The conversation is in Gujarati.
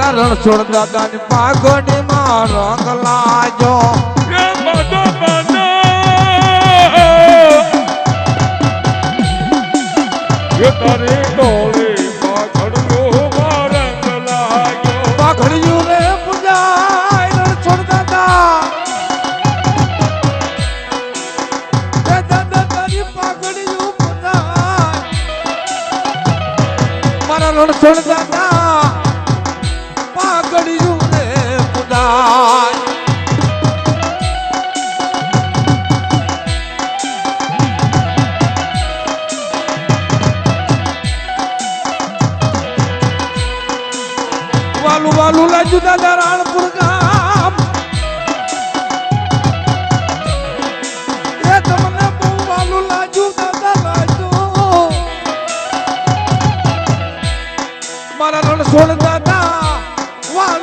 મારા રણછોડ દાદાની પાઘડીમાં રંગ લાજો તારી ડોળી પાઘડિયું રંગ લાગ્યો પાઘડિયું રે પૂજાય રણછોડ દાદા દાદાની પાઘડિયું પૂજાય મારા રણછોડ દાદા પાઘડિયું રે પૂજાય વાલું વાલું લાજુ દાદા રાણપુર ગામ એ તમને બહુ વાલું લાજુ દાદા લાજુ મારા રણછોડ દાદા વાલું